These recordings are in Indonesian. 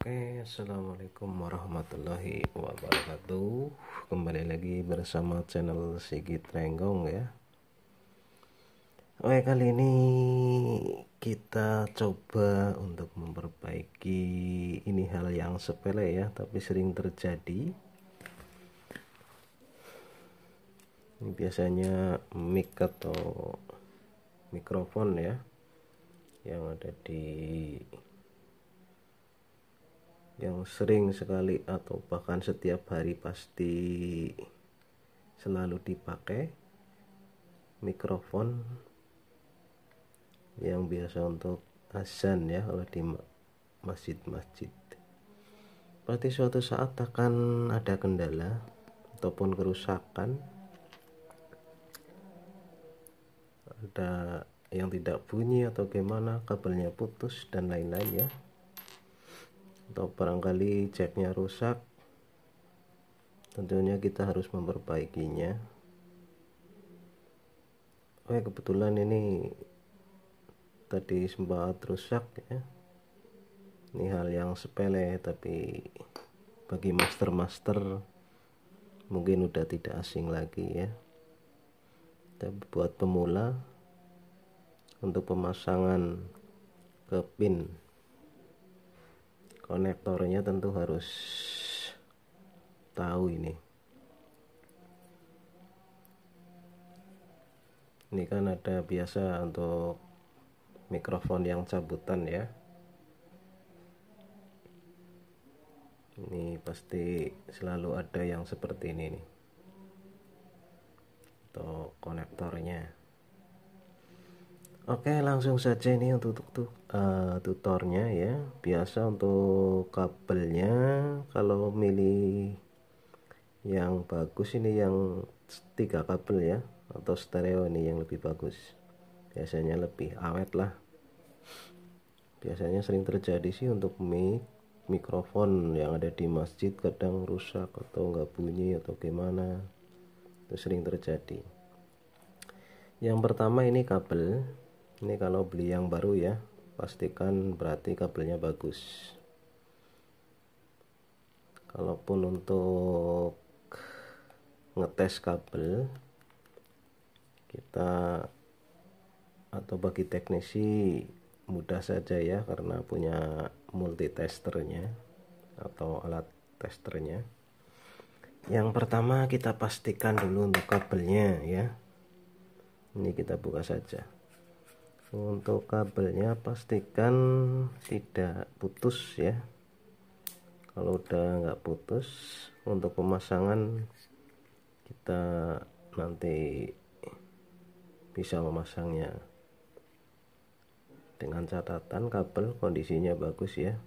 Oke, assalamualaikum warahmatullahi wabarakatuh. Kembali lagi bersama channel Sigit Renggong ya. Oke, kali ini kita coba untuk memperbaiki ini hal yang sepele ya, tapi sering terjadi. Ini biasanya mic atau mikrofon ya, yang ada yang sering sekali atau bahkan setiap hari pasti selalu dipakai mikrofon yang biasa untuk azan ya, kalau di masjid-masjid. Berarti suatu saat akan ada kendala ataupun kerusakan, ada yang tidak bunyi atau gimana, kabelnya putus dan lain-lain ya, atau barangkali jacknya rusak. Tentunya kita harus memperbaikinya. Oke, kebetulan ini tadi sempat rusak ya. Ini hal yang sepele, tapi bagi master-master mungkin udah tidak asing lagi ya. Tapi buat pemula, untuk pemasangan ke pin konektornya tentu harus tahu ini. Ini kan ada biasa untuk mikrofon yang cabutan ya. Ini pasti selalu ada yang seperti ini nih, untuk konektornya. Oke, langsung saja ini untuk tutornya ya. Biasa untuk kabelnya, kalau milih yang bagus ini yang 3 kabel ya, atau stereo ini yang lebih bagus. Biasanya lebih awet lah. Biasanya sering terjadi sih untuk mikrofon yang ada di masjid kadang rusak atau nggak bunyi atau gimana, itu sering terjadi. Yang pertama ini kabel. Ini kalau beli yang baru ya, pastikan berarti kabelnya bagus. Kalaupun untuk ngetes kabel, kita atau bagi teknisi mudah saja ya, karena punya multitesternya atau alat testernya. Yang pertama kita pastikan dulu untuk kabelnya ya. Ini kita buka saja. Untuk kabelnya pastikan tidak putus ya. Kalau udah nggak putus, untuk pemasangan kita nanti bisa memasangnya dengan catatan kabel kondisinya bagus ya.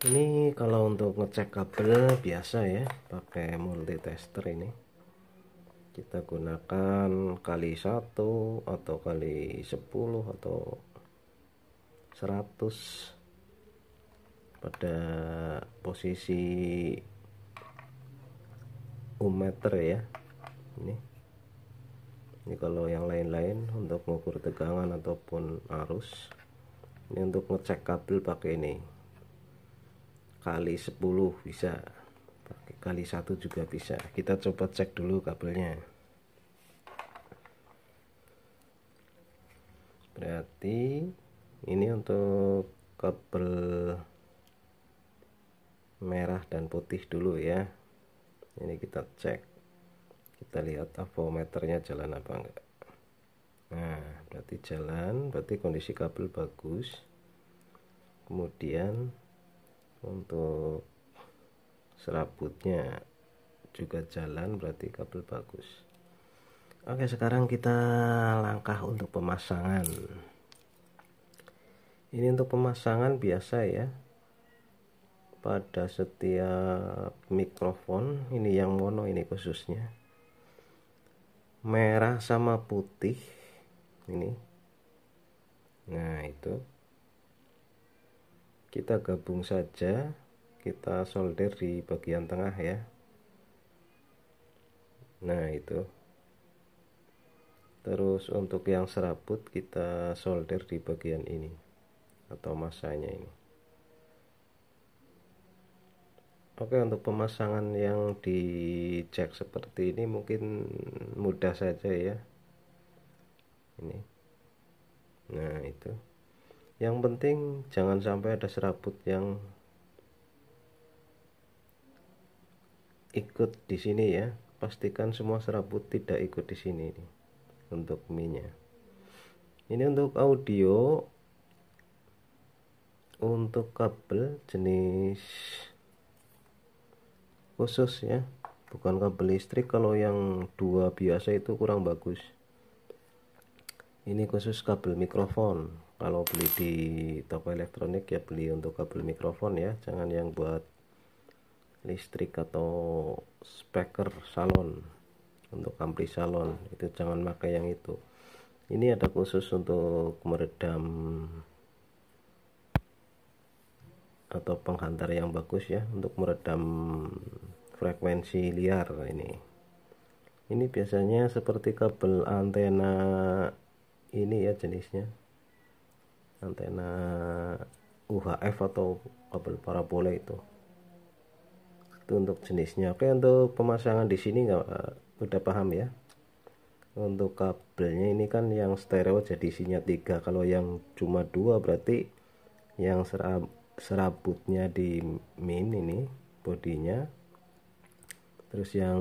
Ini kalau untuk ngecek kabel biasa ya, pakai multitester ini. Kita gunakan kali 1 atau kali 10 atau 100 pada posisi ohmmeter ya. Ini kalau yang lain-lain untuk mengukur tegangan ataupun arus. Ini untuk ngecek kabel pakai ini kali 10 bisa, pakai kali 1 juga bisa. Kita coba cek dulu kabelnya. Berarti ini untuk kabel merah dan putih dulu ya. Ini kita cek, kita lihat avometernya jalan apa enggak. Nah, berarti jalan, berarti kondisi kabel bagus. Kemudian untuk serabutnya juga jalan, berarti kabel bagus. Oke, sekarang kita langkah untuk pemasangan. Ini untuk pemasangan biasa ya, pada setiap mikrofon. Ini yang mono ini khususnya, merah sama putih ini. Nah, itu kita gabung saja, kita solder di bagian tengah ya. Nah, itu. Terus untuk yang serabut kita solder di bagian ini atau masanya ini. Oke, untuk pemasangan yang di jack seperti ini mungkin mudah saja ya. Ini. Nah, itu. Yang penting jangan sampai ada serabut yang ikut di sini ya. Pastikan semua serabut tidak ikut di sini nih, untuk mic-nya. Ini untuk audio, untuk kabel jenis khusus ya, bukan kabel listrik. Kalau yang dua biasa itu kurang bagus. Ini khusus kabel mikrofon. Kalau beli di toko elektronik ya beli untuk kabel mikrofon ya, jangan yang buat listrik atau speaker salon, untuk ampli salon itu jangan pakai yang itu. Ini ada khusus untuk meredam atau penghantar yang bagus ya, untuk meredam frekuensi liar. Ini biasanya seperti kabel antena ini ya, jenisnya antena UHF atau kabel parabola itu untuk jenisnya. Oke, untuk pemasangan di sini udah paham ya. Untuk kabelnya ini kan yang stereo jadi isinya 3. Kalau yang cuma 2 berarti yang serabutnya di min ini bodinya, terus yang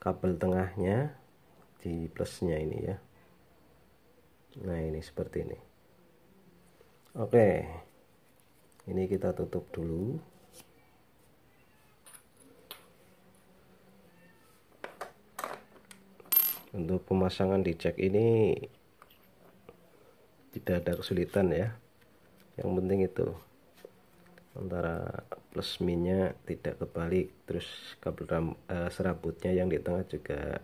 kabel tengahnya di plusnya ini ya. Nah, ini seperti ini. Oke, ini kita tutup dulu. Untuk pemasangan di jack ini tidak ada kesulitan ya. Yang penting itu antara plus minnya tidak kebalik, terus kabel serabutnya yang di tengah juga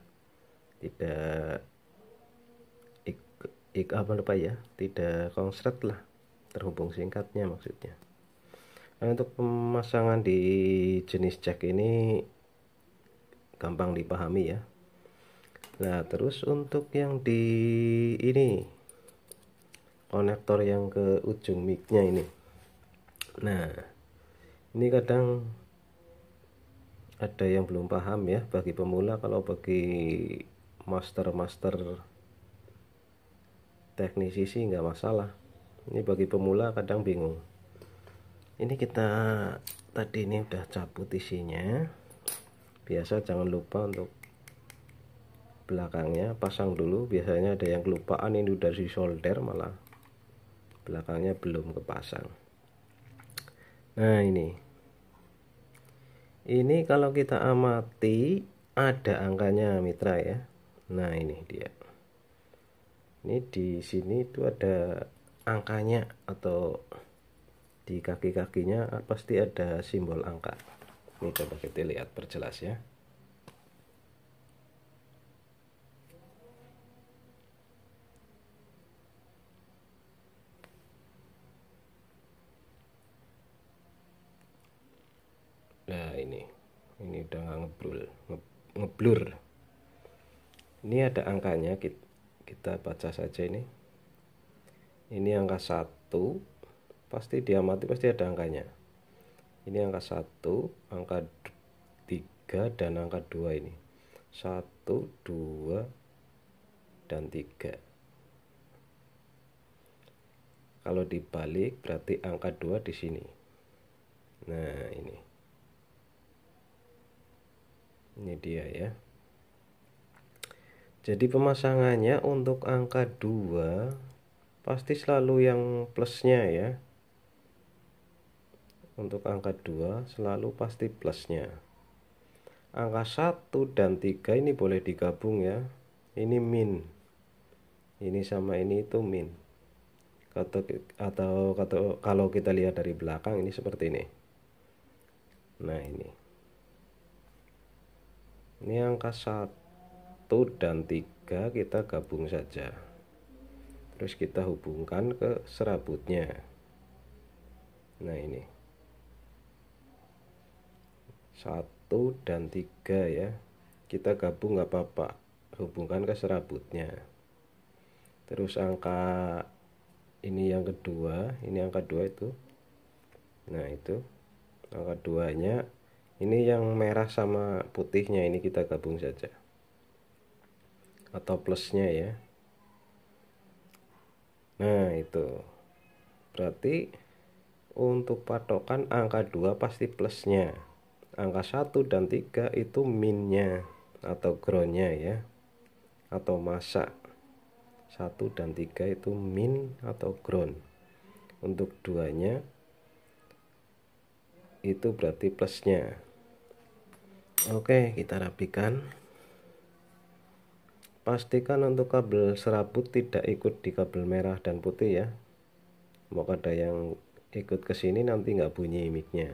tidak tidak konslet lah, terhubung singkatnya maksudnya. Nah, untuk pemasangan di jenis jack ini gampang dipahami ya. Nah, terus untuk yang di ini konektor yang ke ujung mic-nya ini. Nah, ini kadang ada yang belum paham ya bagi pemula. Kalau bagi master teknisi sih nggak masalah. Ini bagi pemula kadang bingung. Ini kita tadi ini udah cabut isinya. Biasa jangan lupa untuk belakangnya pasang dulu. Biasanya ada yang kelupaan, ini udah di solder malah belakangnya belum kepasang. Nah, ini kalau kita amati ada angkanya mitra ya. Nah, ini dia. Ini di sini itu ada angkanya, atau di kaki-kakinya pasti ada simbol angka. Ini coba kita lihat perjelas ya. Nah, ini udah ngeblur. Ini ada angkanya, kita baca saja ini. Ini angka 1, pasti diamati pasti ada angkanya. Ini angka 1, angka 3 dan angka 2 ini. 1, 2 dan 3. Kalau dibalik berarti angka 2 di sini. Nah, ini dia ya. Jadi pemasangannya untuk angka 2 pasti selalu yang plusnya ya. Untuk angka 2 selalu pasti plusnya. Angka 1 dan 3 ini boleh digabung ya. Ini min. Ini sama ini itu min. Atau kalau kita lihat dari belakang ini seperti ini. Nah, ini angka 1 dan 3 kita gabung saja. Terus kita hubungkan ke serabutnya. Nah, ini 1 dan 3 ya. Kita gabung nggak apa-apa, hubungkan ke serabutnya. Terus angka ini yang kedua, ini angka 2 itu. Nah, itu Angka 2-nya ini yang merah sama putihnya ini kita gabung saja, atau plusnya ya. Nah itu berarti untuk patokan angka 2 pasti plusnya, angka 1 dan 3 itu minnya atau groundnya ya, atau masa. 1 dan 3 itu min atau ground. Untuk 2-nya itu berarti plusnya. Oke, kita rapikan. Pastikan untuk kabel serabut tidak ikut di kabel merah dan putih ya. Mau ada yang ikut ke sini nanti nggak bunyi micnya.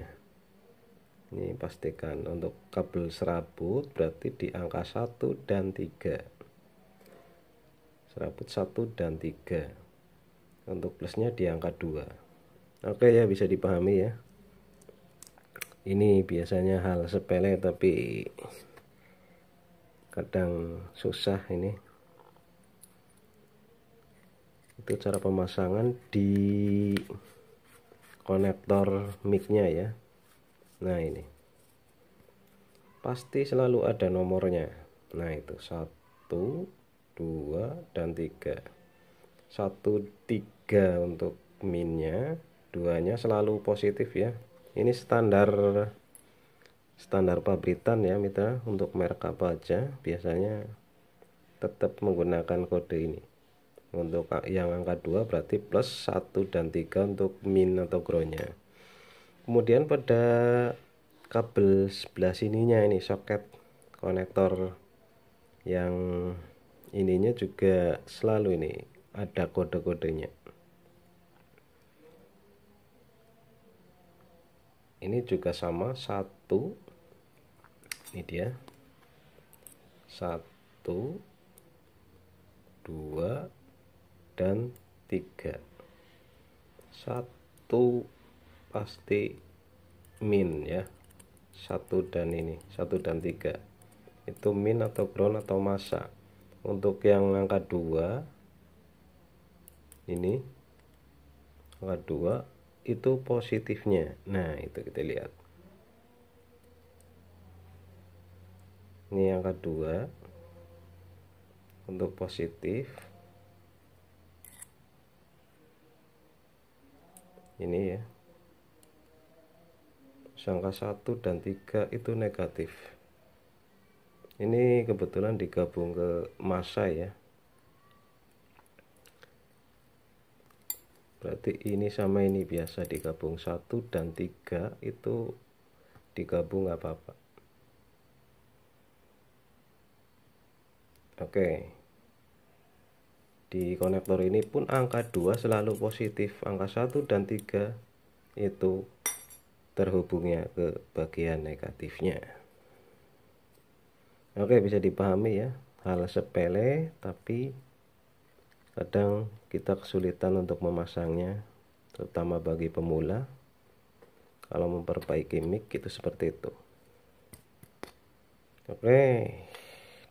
Ini pastikan untuk kabel serabut berarti di angka 1 dan 3. Serabut 1 dan 3. Untuk plusnya di angka 2. Oke ya, bisa dipahami ya. Ini biasanya hal sepele tapi kadang susah ini. Itu cara pemasangan di konektor micnya ya. Nah ini pasti selalu ada nomornya. Nah itu 1, 2 dan 3. 1, 3 untuk minnya, 2-nya selalu positif ya. Ini standar pabrikan ya mitra. Untuk merek apa aja biasanya tetap menggunakan kode ini. Untuk yang angka 2 berarti plus, 1 dan 3 untuk min atau groundnya. Kemudian pada kabel sebelah sininya ini soket konektor yang ininya juga selalu ini ada kode-kodenya. Ini juga sama, 1, ini dia 1, 2 dan 3. 1 pasti min ya, 1 dan ini 1 dan 3 itu min atau ground atau masa. Untuk yang angka 2 ini angka 2 itu positifnya. Nah itu kita lihat, ini angka 2 untuk positif, ini ya. Angka 1 dan 3 itu negatif. Ini kebetulan digabung ke massa ya. Berarti ini sama ini biasa digabung, 1 dan 3 itu digabung nggak apa-apa. Oke. Di konektor ini pun angka 2 selalu positif. Angka 1 dan 3 itu terhubungnya ke bagian negatifnya. Oke, bisa dipahami ya. Hal sepele tapi kadang kita kesulitan untuk memasangnya, terutama bagi pemula. Kalau memperbaiki mic itu seperti itu. Oke,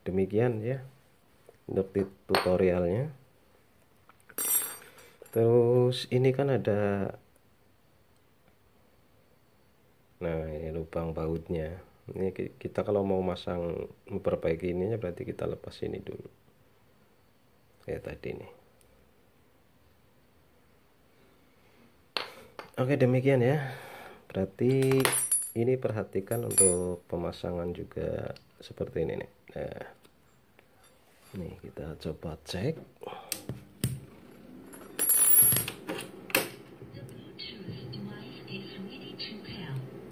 demikian ya untuk tutorialnya. Terus ini kan ada, nah ini lubang bautnya. Ini kita kalau mau masang, memperbaiki ininya berarti kita lepas ini dulu kayak tadi nih. Oke, demikian ya. Berarti ini perhatikan untuk pemasangan juga seperti ini nih. Nah, nih kita coba cek.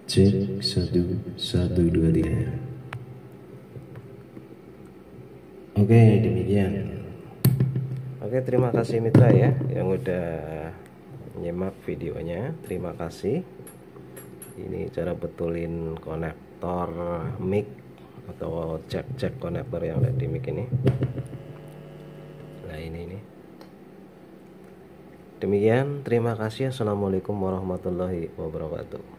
Cek 1 1 2 3. Oke, demikian. Oke, terima kasih mitra ya yang udah nyimak videonya. Terima kasih. Ini cara betulin konektor mic atau cek konektor yang ada di mic ini. Nah ini. Demikian, terima kasih. Assalamualaikum warahmatullahi wabarakatuh.